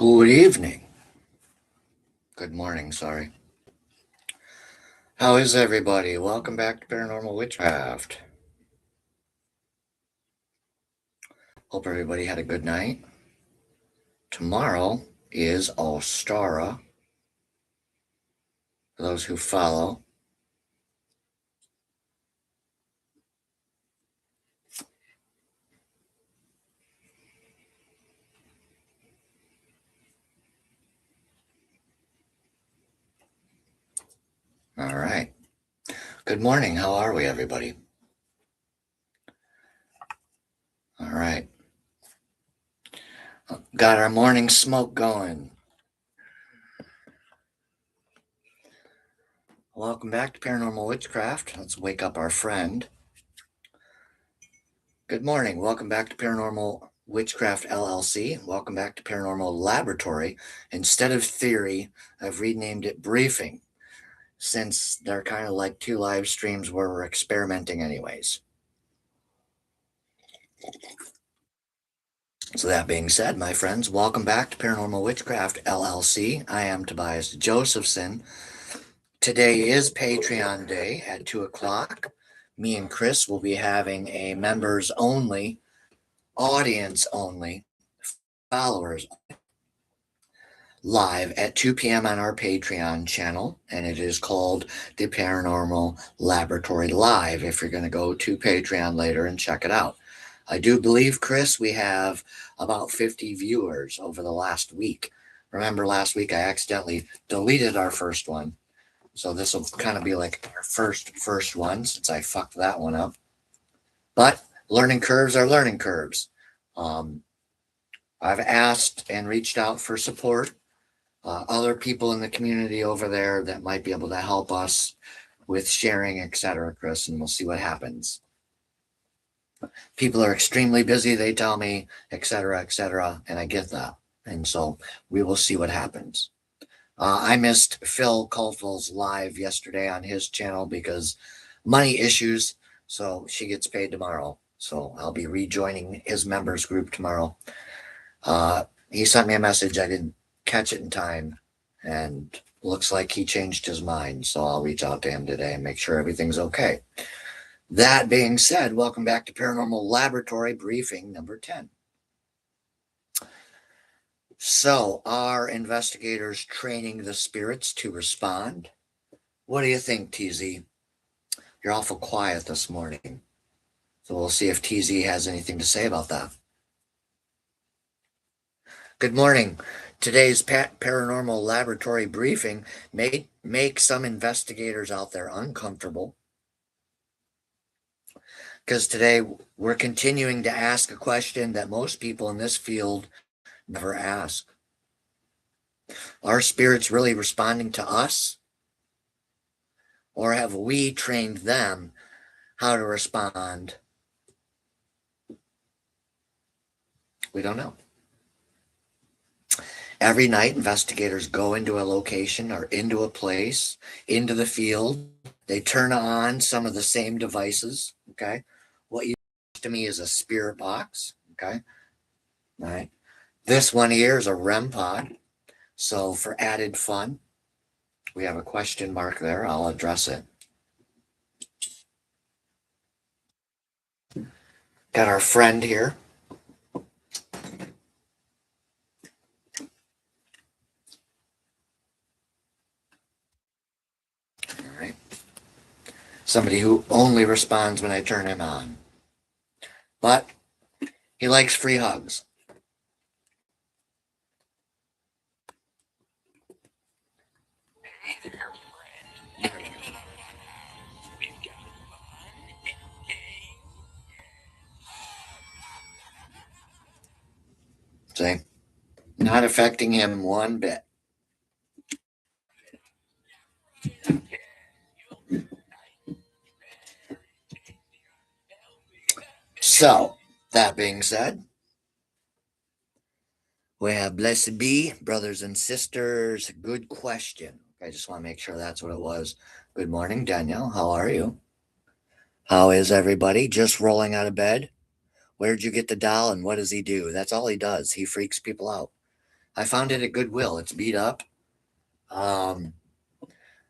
Good evening. Good morning, sorry. How is everybody? Welcome back to Paranormal Witchcraft. Hope everybody had a good night. Tomorrow is Ostara, for those who follow. All right. Good morning. How are we, everybody? All right. Got our morning smoke going. Welcome back to Paranormal Witchcraft. Let's wake up our friend. Good morning. Welcome back to Paranormal Witchcraft LLC. Welcome back to Paranormal Laboratory. Instead of theory, I've renamed it briefing, since they're kind of like two live streams where we're experimenting anyways. So that being said, my friends, welcome back to Paranormal Witchcraft LLC. I am Tobias Josephson. Today is Patreon Day at 2 o'clock. Me and Chris will be having a members only, audience only, followers live at 2 p.m. on our Patreon channel, and it is called the Paranormal Laboratory Live if you're going to go to Patreon later and check it out. I do believe, Chris, we have about 50 viewers over the last week. Remember last week I accidentally deleted our first one, so this will kind of be like our first one since I fucked that one up. But learning curves are learning curves. I've asked and reached out for support. Other people in the community over there that might be able to help us with sharing, etc., Chris, and we'll see what happens. People are extremely busy, they tell me, etc., and I get that. And so we will see what happens. I missed Phil Culfill's live yesterday on his channel because money issues, so she gets paid tomorrow. So I'll be rejoining his members group tomorrow. He sent me a message. I didn't catch it in time, and looks like he changed his mind, so I'll reach out to him today and make sure everything's okay. That being said, welcome back to Paranormal Laboratory briefing number 10. So, are investigators training the spirits to respond? What do you think, TZ? You're awful quiet this morning, so we'll see if TZ has anything to say about that. Good morning. Today's Paranormal Laboratory briefing may make some investigators out there uncomfortable, because today we're continuing to ask a question that most people in this field never ask. Are spirits really responding to us? Or have we trained them how to respond? We don't know. Every night, investigators go into a location or into a place, into the field. They turn on some of the same devices, okay? What you to me is a spirit box, okay? All right. This one here is a REM pod. So for added fun, we have a question mark there. I'll address it. Got our friend here. All right. Somebody who only responds when I turn him on. But he likes free hugs. See? Not affecting him one bit. So, that being said, we have blessed be, brothers and sisters. Good question. I just want to make sure that's what it was. Good morning, Danielle. How are you? How is everybody? Just rolling out of bed? Where'd you get the doll and what does he do? That's all he does. He freaks people out. I found it at Goodwill. It's beat up. Um,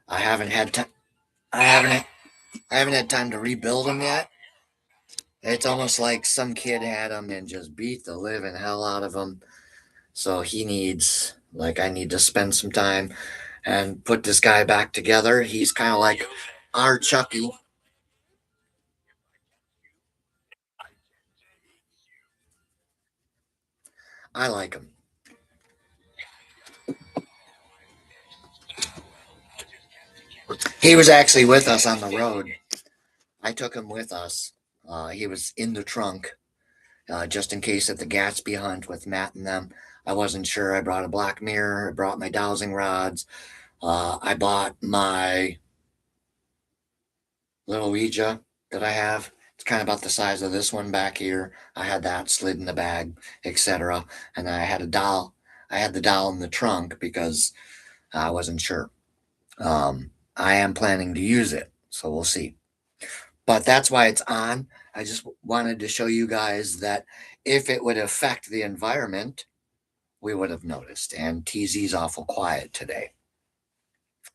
I haven't had time. I haven't. I haven't had time to rebuild them yet. It's almost like some kid had them and just beat the living hell out of them. So he needs, like, I need to spend some time and put this guy back together. He's kind of like our Chucky. I like him. He was actually with us on the road. I took him with us. He was in the trunk, just in case at the Gatsby hunt with Matt and them. I wasn't sure. I brought a black mirror. I brought my dowsing rods. I bought my little Ouija that I have. It's kind of about the size of this one back here. I had that slid in the bag, etc. And I had a doll. I had the doll in the trunk because I wasn't sure. I am planning to use it, so we'll see. But that's why it's on. I just wanted to show you guys that if it would affect the environment, we would have noticed. And TZ's awful quiet today.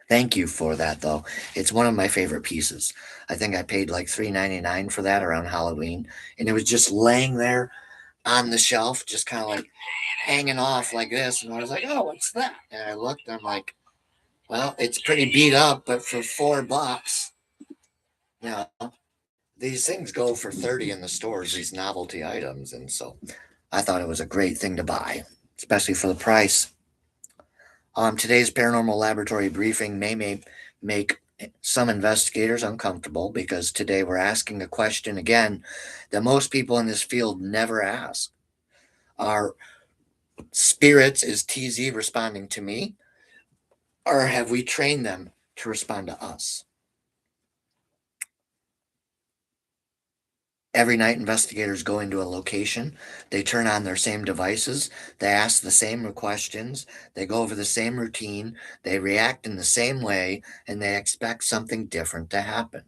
Thank you for that, though. It's one of my favorite pieces. I think I paid like $3.99 for that around Halloween, and it was just laying there on the shelf, just kind of like hanging off like this. And I was like, "Oh, what's that?" And I looked, and I'm like, "Well, it's pretty beat up, but for $4, you know, these things go for 30 in the stores. These novelty items, and so I thought it was a great thing to buy, especially for the price." Today's paranormal laboratory briefing may make some investigators uncomfortable because today we're asking a question again that most people in this field never ask. Are spirits, is TZ responding to me, or have we trained them to respond to us? Every night, investigators go into a location. They turn on their same devices. They ask the same questions. They go over the same routine. They react in the same way, and they expect something different to happen.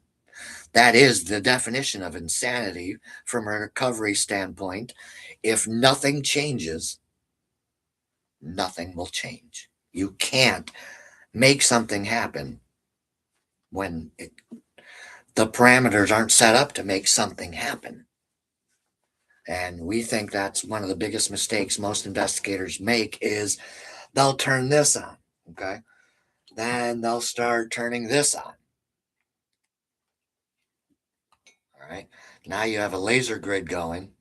That is the definition of insanity from a recovery standpoint. If nothing changes, nothing will change. You can't make something happen when the parameters aren't set up to make something happen. And we think that's one of the biggest mistakes most investigators make is they'll turn this on, okay? Then they'll start turning this on. All right. Now you have a laser grid going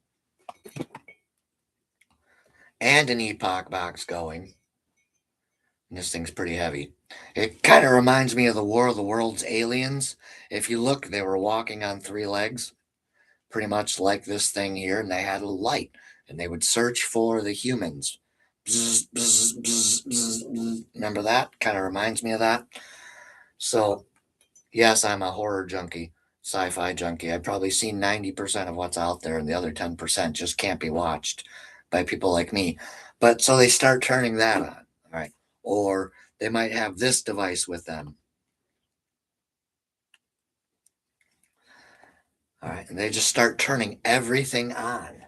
and an epoch box going. And this thing's pretty heavy. It kind of reminds me of the War of the Worlds aliens. If you look, they were walking on three legs, pretty much like this thing here, and they had a light, and they would search for the humans. Bzz, bzz, bzz, bzz, bzz. Remember that? Kind of reminds me of that. So, yes, I'm a horror junkie, sci-fi junkie. I've probably seen 90% of what's out there, and the other 10% just can't be watched by people like me. But so they start turning that on, all right? Or they might have this device with them. All right, and they just start turning everything on.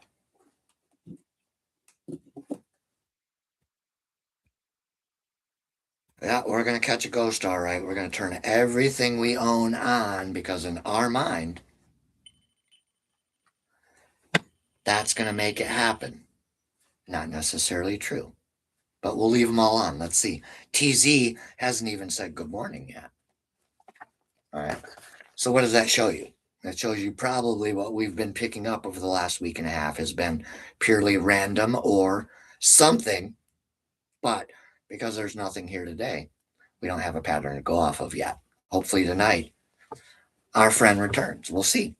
Yeah, we're going to catch a ghost, all right. We're going to turn everything we own on because in our mind, that's going to make it happen. Not necessarily true, but we'll leave them all on. Let's see. TZ hasn't even said good morning yet. All right. So, what does that show you? That shows you probably what we've been picking up over the last week and a half has been purely random or something, but because there's nothing here today, we don't have a pattern to go off of yet. Hopefully, tonight, our friend returns. We'll see.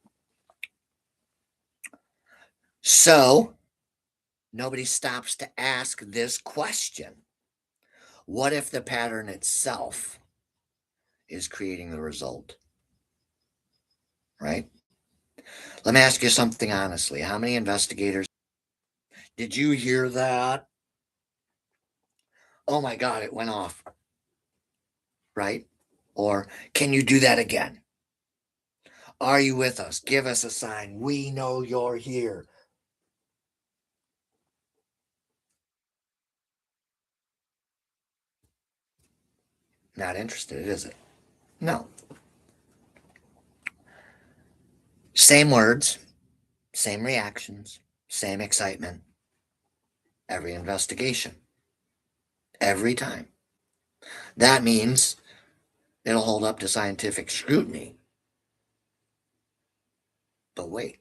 So, nobody stops to ask this question. What if the pattern itself is creating the result? Right? Let me ask you something honestly. How many investigators did you hear that? Oh my God, it went off. Right? Or can you do that again? Are you with us? Give us a sign. We know you're here. Not interested, is it? No. Same words, same reactions, same excitement. Every investigation. Every time. That means it'll hold up to scientific scrutiny. But wait.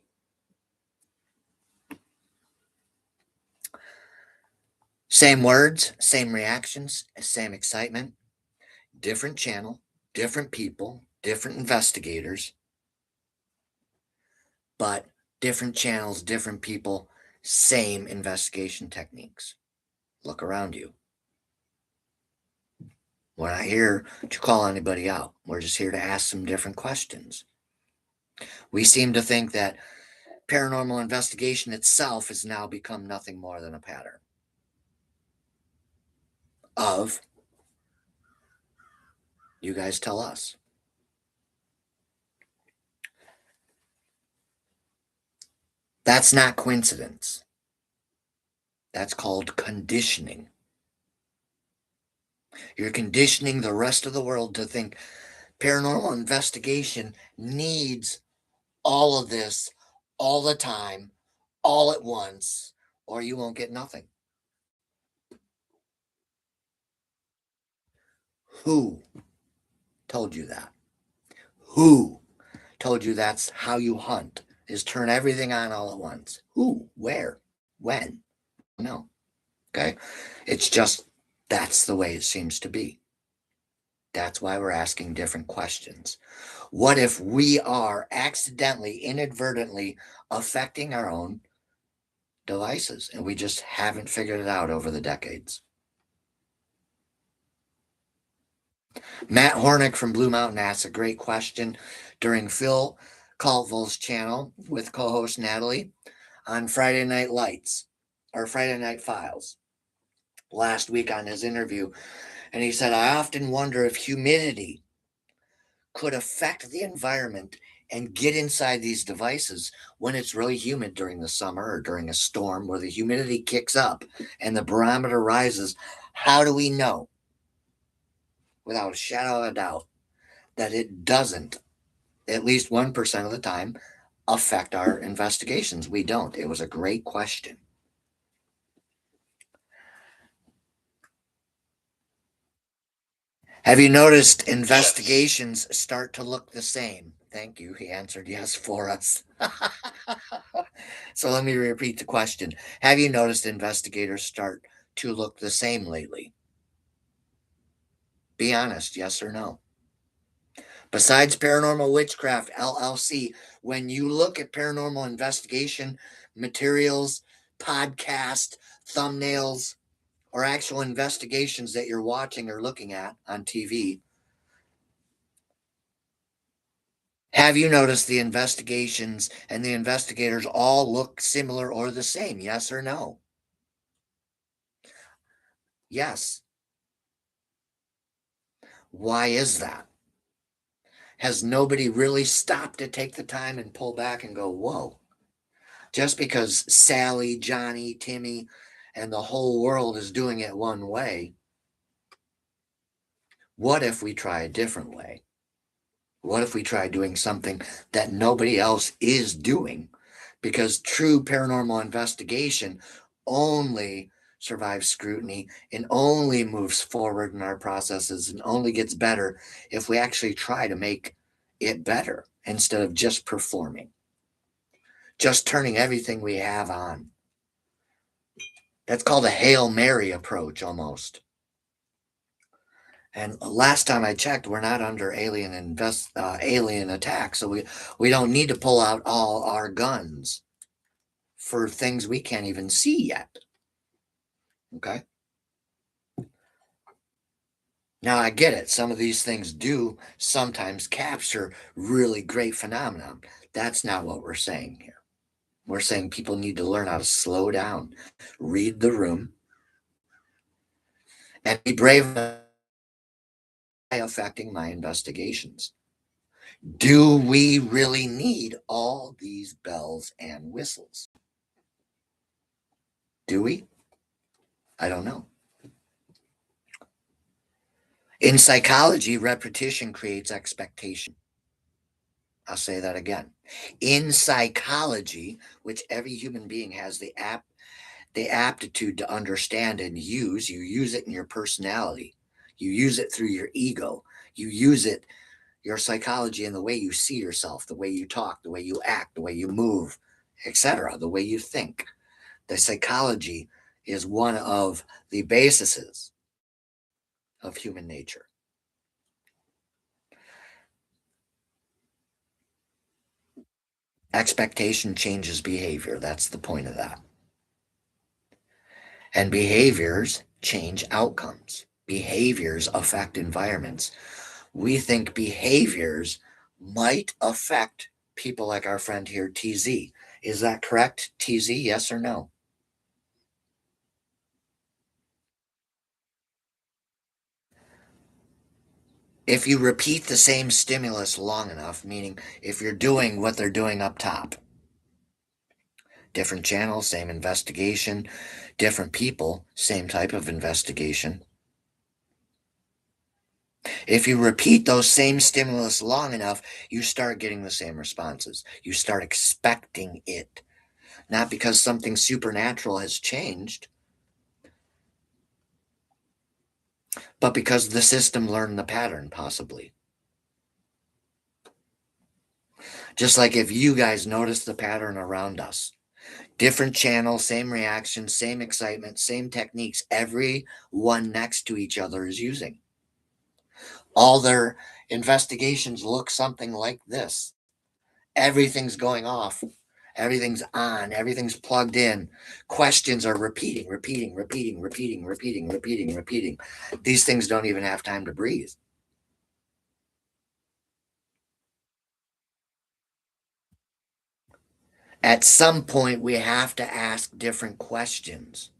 Same words, same reactions, same excitement, different channel, different people, different investigators, but different channels, different people, same investigation techniques. Look around you. We're not here to call anybody out. We're just here to ask some different questions. We seem to think that paranormal investigation itself has now become nothing more than a pattern of, you guys tell us. That's not coincidence. That's called conditioning. You're conditioning the rest of the world to think paranormal investigation needs all of this all the time, all at once, or you won't get nothing. Who told you that? Who told you that's how you hunt, is turn everything on all at once? Who? Where? When? No. Okay. It's just that's the way it seems to be. That's why we're asking different questions. What if we are accidentally, inadvertently affecting our own devices and we just haven't figured it out over the decades? Matt Hornick from Blue Mountain asks a great question during Phil Caldwell's channel with co host Natalie on Friday Night Lights or Friday Night Files last week on his interview. And he said, I often wonder if humidity could affect the environment and get inside these devices when it's really humid during the summer or during a storm where the humidity kicks up and the barometer rises. How do we know without a shadow of a doubt that it doesn't, at least 1% of the time, affect our investigations? We don't. It was a great question. Have you noticed investigations start to look the same? Thank you. He answered yes for us. So let me repeat the question. Have you noticed investigators start to look the same lately? Be honest, yes or no? Besides Paranormal Witchcraft LLC, when you look at paranormal investigation materials, podcast, thumbnails, or actual investigations that you're watching or looking at on TV, have you noticed the investigations and the investigators all look similar or the same? Yes or no? Yes. Why is that? Has nobody really stopped to take the time and pull back and go, whoa, just because Sally, Johnny, Timmy, and the whole world is doing it one way, what if we try a different way? What if we try doing something that nobody else is doing? Because true paranormal investigation only survives scrutiny and only moves forward in our processes and only gets better if we actually try to make it better instead of just performing, just turning everything we have on. That's called a Hail Mary approach almost. And last time I checked, we're not under alien attack, so we don't need to pull out all our guns for things we can't even see yet. Okay. Now I get it. Some of these things do sometimes capture really great phenomenon. That's not what we're saying here. We're saying people need to learn how to slow down, read the room, and be brave affecting my investigations. Do we really need all these bells and whistles? Do we? I don't know. In psychology, repetition creates expectation. I'll say that again. In psychology, which every human being has the aptitude to understand and use, you use it in your personality. You use it through your ego. You use it, your psychology, in the way you see yourself, the way you talk, the way you act, the way you move, etc., the way you think. The psychology is one of the bases of human nature. Expectation changes behavior. That's the point of that. And behaviors change outcomes. Behaviors affect environments. We think behaviors might affect people like our friend here, TZ. Is that correct, TZ? Yes or no? If you repeat the same stimulus long enough, meaning if you're doing what they're doing up top, different channels, same investigation, different people, same type of investigation. If you repeat those same stimulus long enough, you start getting the same responses. You start expecting it, not because something supernatural has changed, but because the system learned the pattern, possibly. Just like if you guys notice the pattern around us, different channel, same reaction, same excitement, same techniques, everyone next to each other is using. All their investigations look something like this. Everything's going off. Everything's on. Everything's plugged in. Questions are repeating, repeating, repeating, repeating, repeating, repeating, repeating. These things don't even have time to breathe. At some point, we have to ask different questions.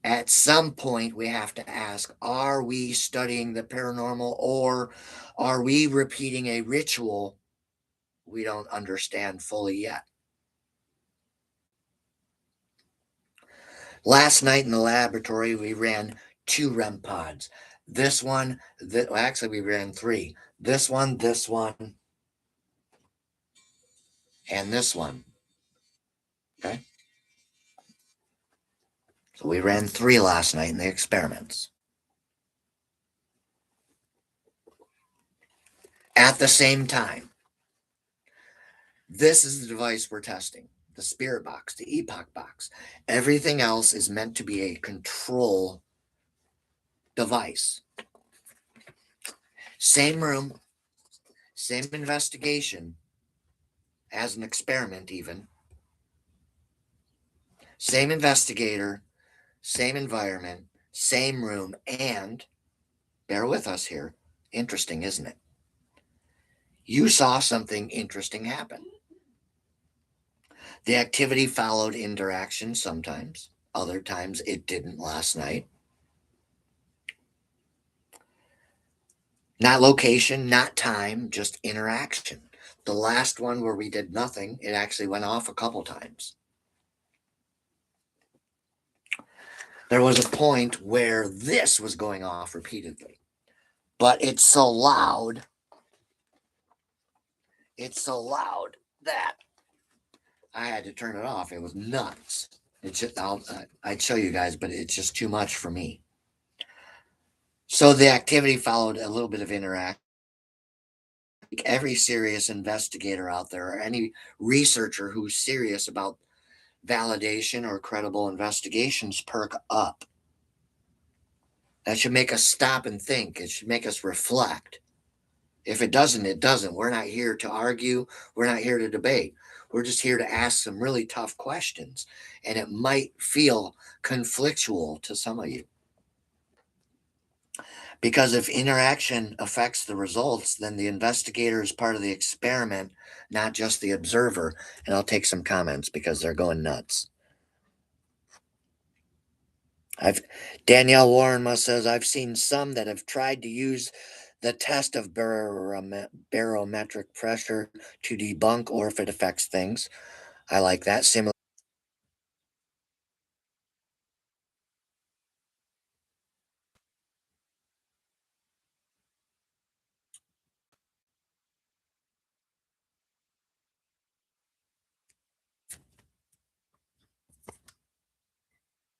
At some point, we have to ask, are we studying the paranormal, or are we repeating a ritual we don't understand fully yet? Last night in the laboratory, we ran 2 REM pods. This one, well, actually, we ran 3. This one, and this one. Okay. So we ran 3 last night in the experiments. At the same time, this is the device we're testing, the spirit box, the epoch box. Everything else is meant to be a control device. Same room, same investigation as an experiment, even. Same investigator, same environment, same room, and bear with us here. Interesting, isn't it? You saw something interesting happen. The activity followed interaction sometimes, other times it didn't last night. Not location, not time, just interaction. The last one where we did nothing, it actually went off a couple times. There was a point where this was going off repeatedly, but it's so loud that I had to turn it off. It was nuts. It's just, I'd show you guys, but it's just too much for me. So the activity followed a little bit of interaction. Every serious investigator out there, or any researcher who's serious about validation or credible investigations, perk up. That should make us stop and think. It should make us reflect. If it doesn't, it doesn't. We're not here to argue. We're not here to debate. We're just here to ask some really tough questions. And it might feel conflictual to some of you. Because if interaction affects the results, then the investigator is part of the experiment, not just the observer. And I'll take some comments because they're going nuts. I've Danielle Warren says, I've seen some that have tried to use the test of barometric pressure to debunk or if it affects things. I like that. Similar.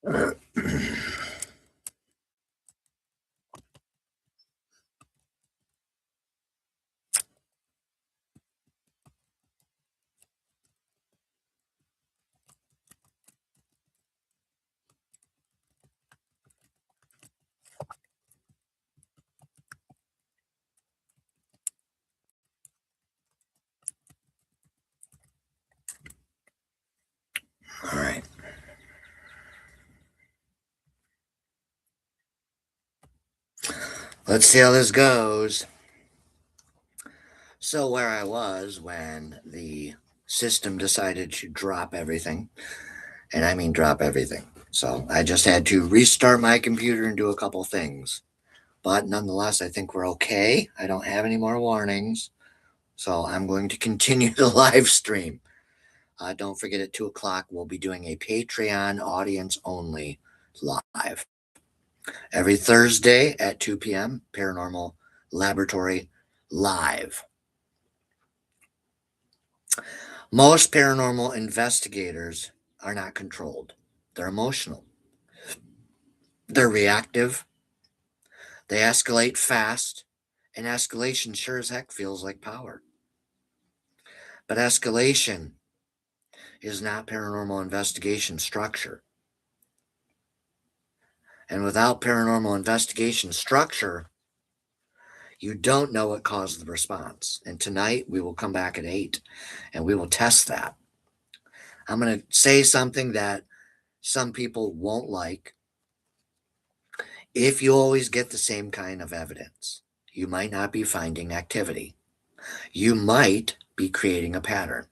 All right. Let's see how this goes. So, where I was when the system decided to drop everything, and I mean drop everything. So, I just had to restart my computer and do a couple things. But nonetheless, I think we're okay. I don't have any more warnings. So, I'm going to continue the live stream. Don't forget at 2 o'clock, we'll be doing a Patreon audience only live. Every Thursday at 2 p.m., Paranormal Laboratory Live. Most paranormal investigators are not controlled. They're emotional. They're reactive. They escalate fast. And escalation sure as heck feels like power. But escalation is not paranormal investigation structure. And without paranormal investigation structure, you don't know what caused the response. And tonight we will come back at 8 and we will test that. I'm going to say something that some people won't like. If you always get the same kind of evidence, you might not be finding activity. You might be creating a pattern.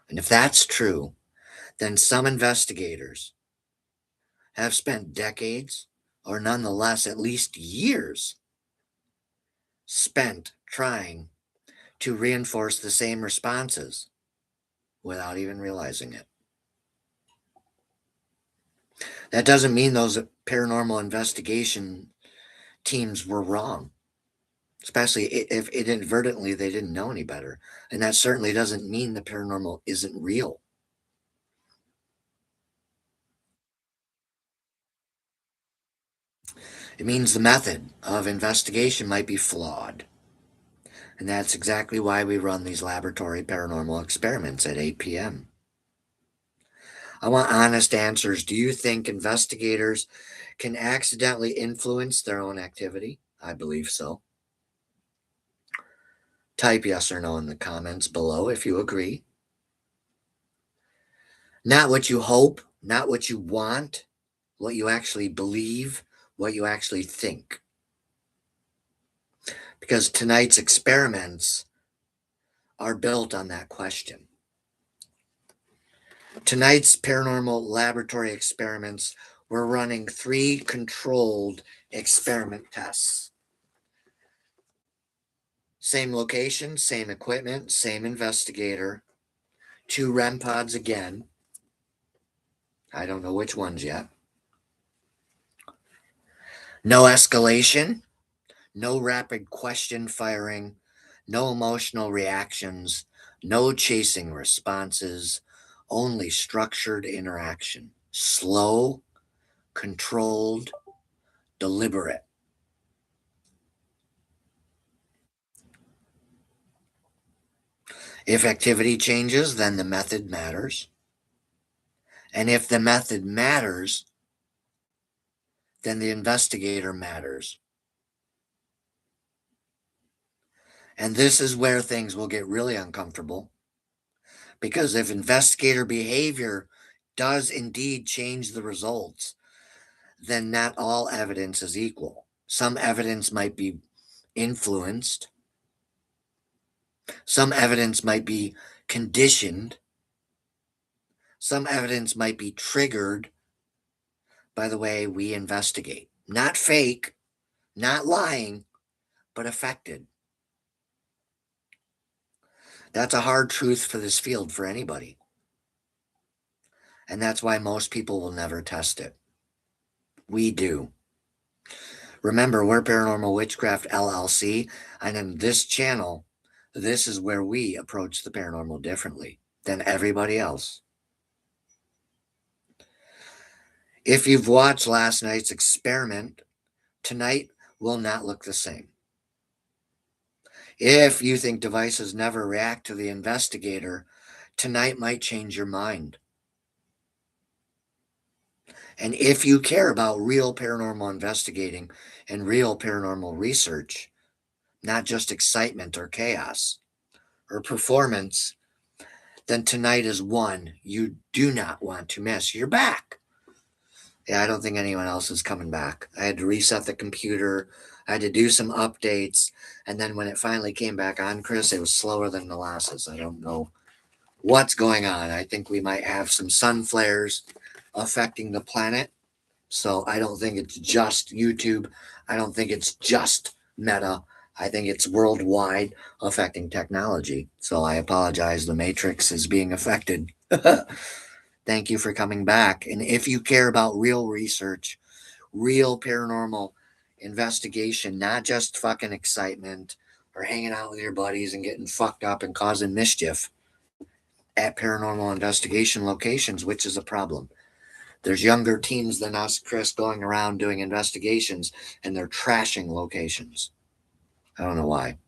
And if that's true, then some investigators have spent decades, or nonetheless at least years, spent trying to reinforce the same responses without even realizing it. That doesn't mean those paranormal investigation teams were wrong, especially if inadvertently they didn't know any better. And that certainly doesn't mean the paranormal isn't real. It means the method of investigation might be flawed. And that's exactly why we run these laboratory paranormal experiments at 8 p.m. I want honest answers. Do you think investigators can accidentally influence their own activity? I believe so. Type yes or no in the comments below if you agree. Not what you hope, not what you want, what you actually believe, what you actually think. Because tonight's experiments are built on that question. Tonight's paranormal laboratory experiments, we're running 3 controlled experiment tests. Same location, same equipment, same investigator, 2 REM pods again. I don't know which ones yet. No escalation, no rapid question firing, no emotional reactions, no chasing responses, only structured interaction. Slow, controlled, deliberate. If activity changes, then the method matters. And if the method matters, then the investigator matters. And this is where things will get really uncomfortable. Because if investigator behavior does indeed change the results, then not all evidence is equal. Some evidence might be influenced, some evidence might be conditioned, some evidence might be triggered by the way we investigate. Not fake, not lying, but affected. That's a hard truth for this field for anybody. And that's why most people will never test it. We do. Remember, we're Paranormal Witchcraft LLC, and in this channel, this is where we approach the paranormal differently than everybody else. If you've watched last night's experiment, tonight will not look the same. If you think devices never react to the investigator, tonight might change your mind. And if you care about real paranormal investigating and real paranormal research, not just excitement or chaos or performance, then tonight is one you do not want to miss. You're back. Yeah, I don't think anyone else is coming back. I had to reset the computer. I had to do some updates. And then when it finally came back on, Chris, it was slower than molasses. I don't know what's going on. I think we might have some sun flares affecting the planet. So I don't think it's just YouTube. I don't think it's just Meta. I think it's worldwide affecting technology. So I apologize. The Matrix is being affected. Thank you for coming back. And if you care about real research, real paranormal investigation, not just fucking excitement or hanging out with your buddies and getting fucked up and causing mischief at paranormal investigation locations, which is a problem. There's younger teens than us, Chris, going around doing investigations, and they're trashing locations. I don't know why.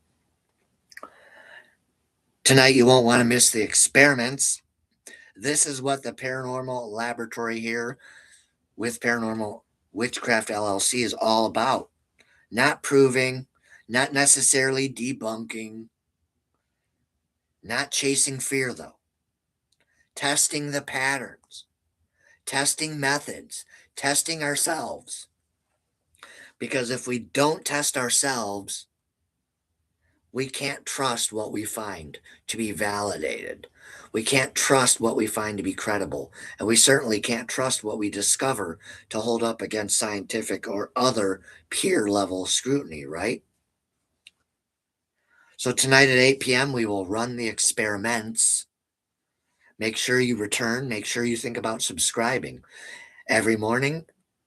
Tonight, you won't want to miss the experiments. This is what the paranormal laboratory here with Paranormal Witchcraft LLC is all about. Not proving, not necessarily debunking, not chasing fear, though. Testing the patterns, testing methods, testing ourselves. Because if we don't test ourselves, we can't trust what we find to be validated. We can't trust what we find to be credible. And we certainly can't trust what we discover to hold up against scientific or other peer level scrutiny, right? So tonight at 8 p.m., we will run the experiments. Make sure you return. Make sure you think about subscribing. Every morning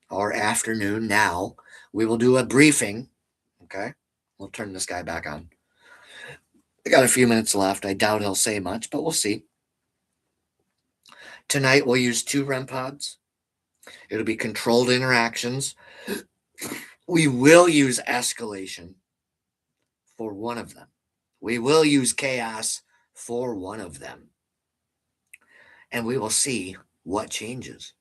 or afternoon now, we will do a briefing. Okay? We'll turn this guy back on. I got a few minutes left. I doubt he'll say much, but we'll see. Tonight, we'll use 2 REM pods. It'll be controlled interactions. We will use escalation for one of them. We will use chaos for one of them. And we will see what changes.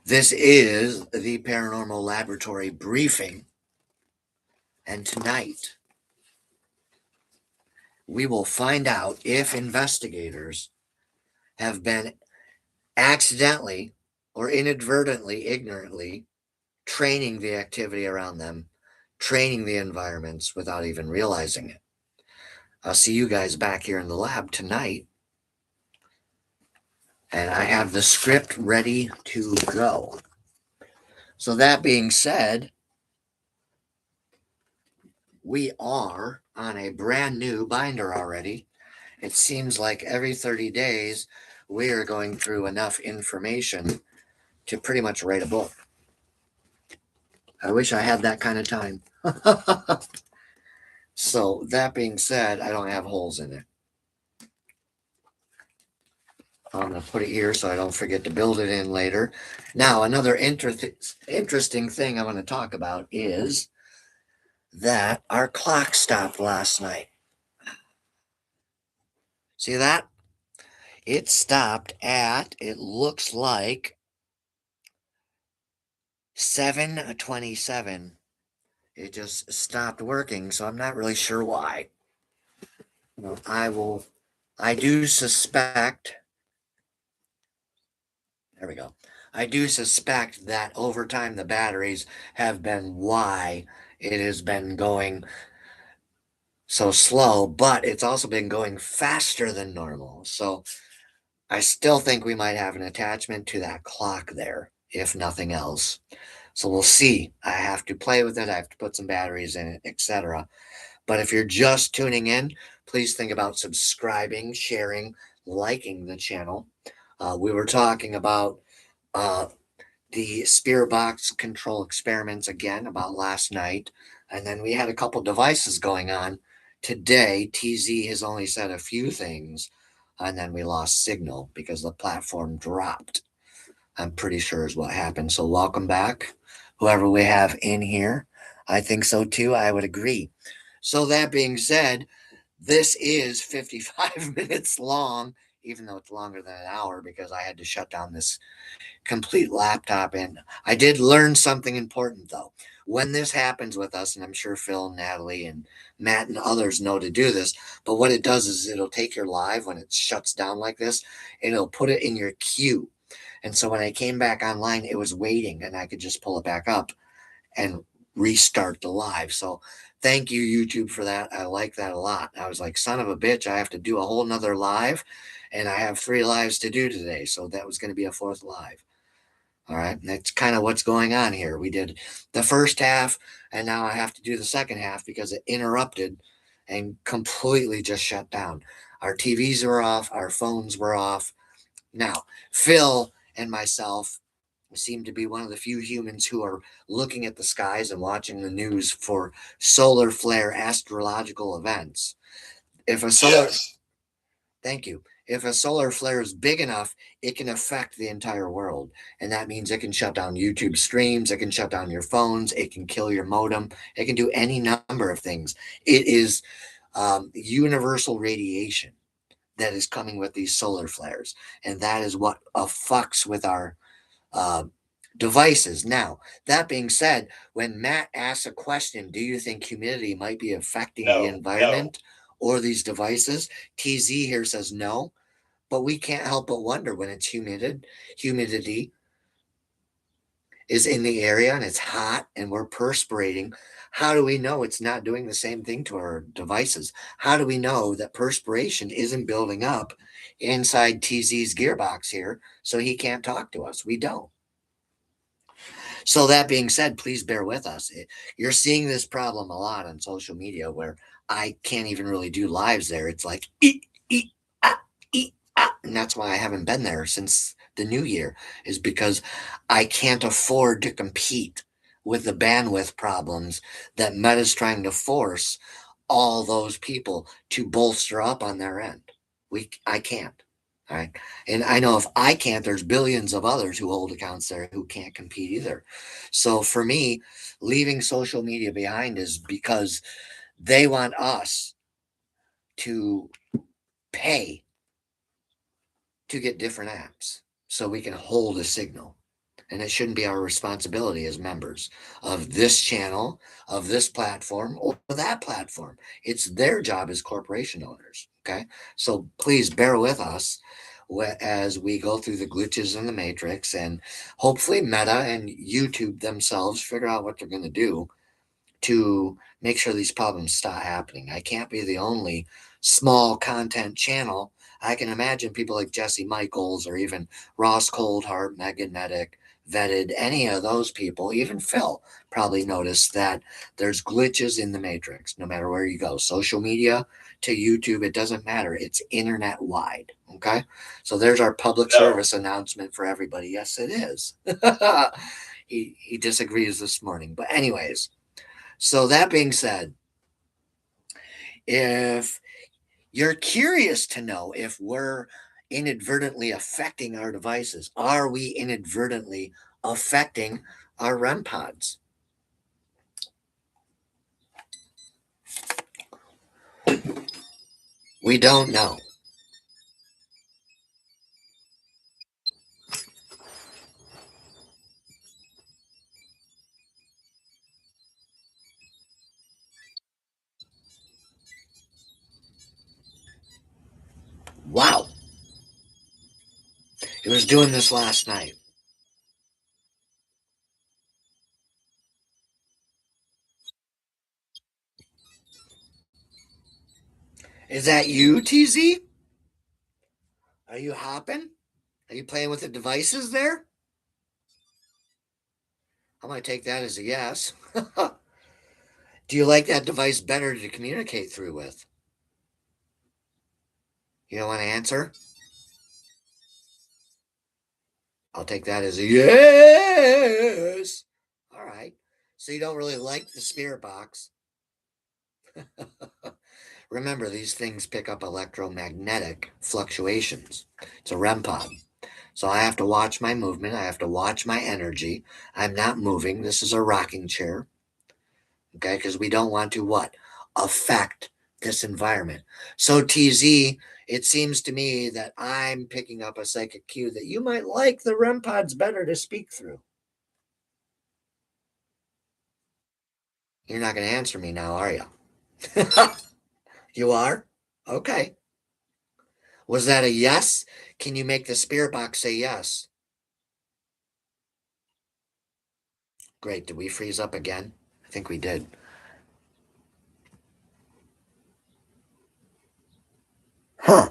This is the Paranormal Laboratory briefing. And tonight, we will find out if investigators have been accidentally or inadvertently, ignorantly training the activity around them, training the environments without even realizing it. I'll see you guys back here in the lab tonight. And I have the script ready to go. So that being said, we are on a brand new binder already. It seems like every 30 days, we are going through enough information to pretty much write a book. I wish I had that kind of time. So that being said, I don't have holes in it. I'm going to put it here so I don't forget to build it in later. Now, another interesting thing I want to talk about is that our clock stopped last night. See that? It stopped at, it looks like 7:27. It just stopped working, so I'm not really sure why. Well, I do suspect, there we go. I do suspect that over time the batteries have been why it has been going so slow, but it's also been going faster than normal. So I still think we might have an attachment to that clock there, if nothing else. So we'll see. I have to play with it. I have to put some batteries in it, etc. But if you're just tuning in, please think about subscribing, sharing, liking the channel. We were talking about the spirit box control experiments again about last night. And then we had a couple devices going on. Today, TZ has only said a few things. And then we lost signal because the platform dropped. I'm pretty sure is what happened. So welcome back, whoever we have in here. I think so too. I would agree. So that being said, this is 55 minutes long, even though it's longer than an hour because I had to shut down this complete laptop. And I did learn something important though. When this happens with us, and I'm sure Phil, Natalie, and Matt and others know to do this, but what it does is it'll take your live when it shuts down like this, and it'll put it in your queue. And so when I came back online, it was waiting, and I could just pull it back up and restart the live. So thank you, YouTube, for that. I like that a lot. I was like, son of a bitch, I have to do a whole nother live, and I have 3 lives to do today. So that was going to be a 4th live. All right. And that's kind of what's going on here. We did the first half, and now I have to do the second half because it interrupted and completely just shut down. Our TVs were off, our phones were off. Now, Phil and myself seem to be one of the few humans who are looking at the skies and watching the news for solar flare astrological events. If a solar Yes. Thank you. If a solar flare is big enough, it can affect the entire world. And that means it can shut down YouTube streams, it can shut down your phones, it can kill your modem, it can do any number of things. It is universal radiation that is coming with these solar flares. And that is what fucks with our uh, devices. Now, that being said, when Matt asks a question, do you think humidity might be affecting the environment or these devices? TZ here says no, but we can't help but wonder when it's humidity is in the area and it's hot and we're perspirating. How do we know it's not doing the same thing to our devices? How do we know that perspiration isn't building up inside TZ's gearbox here so he can't talk to us? We don't. So that being said, please bear with us. You're seeing this problem a lot on social media where I can't even really do lives there. It's like and that's why I haven't been there since the new year, is because I can't afford to compete with the bandwidth problems that Meta's trying to force all those people to bolster up on their end. I can't. All right. And I know if I can't, there's billions of others who hold accounts there who can't compete either. So for me, leaving social media behind is because they want us to pay to get different apps so we can hold a signal. And it shouldn't be our responsibility as members of this channel, of this platform, or that platform. It's their job as corporation owners. Okay. So please bear with us as we go through the glitches in the matrix, and hopefully Meta and YouTube themselves figure out what they're going to do to make sure these problems stop happening. I can't be the only small content channel. I can imagine people like Jesse Michaels or even Ross Coldheart, Magnetic, Vetted, any of those people, even Phil, probably noticed that there's glitches in the matrix no matter where you go. Social media to YouTube, it doesn't matter. It's internet wide. Okay. So there's our public service announcement for everybody. Yes, it is. He disagrees this morning. But, anyways, so that being said, if you're curious to know if we're inadvertently affecting our devices, are we inadvertently affecting our REM pods? We don't know. Wow. It was doing this last night. Is that you, TZ? Are you hopping? Are you playing with the devices there? I'm going to take that as a yes. Do you like that device better to communicate through with? You don't want to answer? I'll take that as a yes. All right. So you don't really like the spirit box. Remember, these things pick up electromagnetic fluctuations. It's a REM pod. So I have to watch my movement. I have to watch my energy. I'm not moving. This is a rocking chair. Okay. Because we don't want to what? Affect this environment. So TZ, it seems to me that I'm picking up a psychic cue that you might like the REM pods better to speak through. You're not going to answer me now, are you? You are? Okay. Was that a yes? Can you make the spirit box say yes? Great. Did we freeze up again? I think we did. Huh.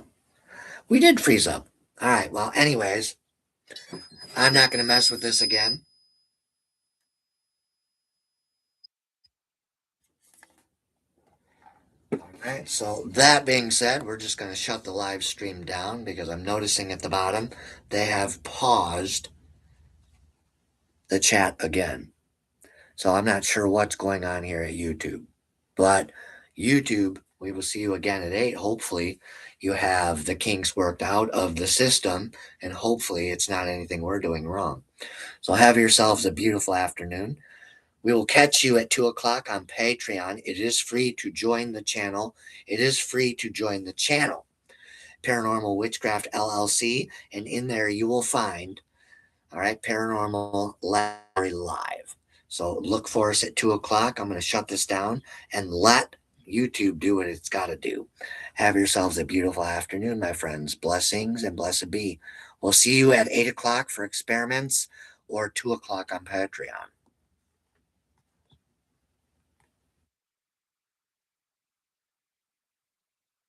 We did freeze up. All right. Well, anyways, I'm not going to mess with this again. All right. So, that being said, we're just going to shut the live stream down because I'm noticing at the bottom they have paused the chat again. So, I'm not sure what's going on here at YouTube. But YouTube, we will see you again at 8. Hopefully, you have the kinks worked out of the system, and hopefully, it's not anything we're doing wrong. So, have yourselves a beautiful afternoon. We will catch you at 2 o'clock on Patreon. It is free to join the channel. It is free to join the channel, Paranormal Witchcraft LLC. And in there, you will find, all right, Paranormal Larry Live. So look for us at 2 o'clock. I'm going to shut this down and let YouTube do what it's got to do. Have yourselves a beautiful afternoon, my friends. Blessings and blessed be. We'll see you at 8 o'clock for experiments or 2 o'clock on Patreon.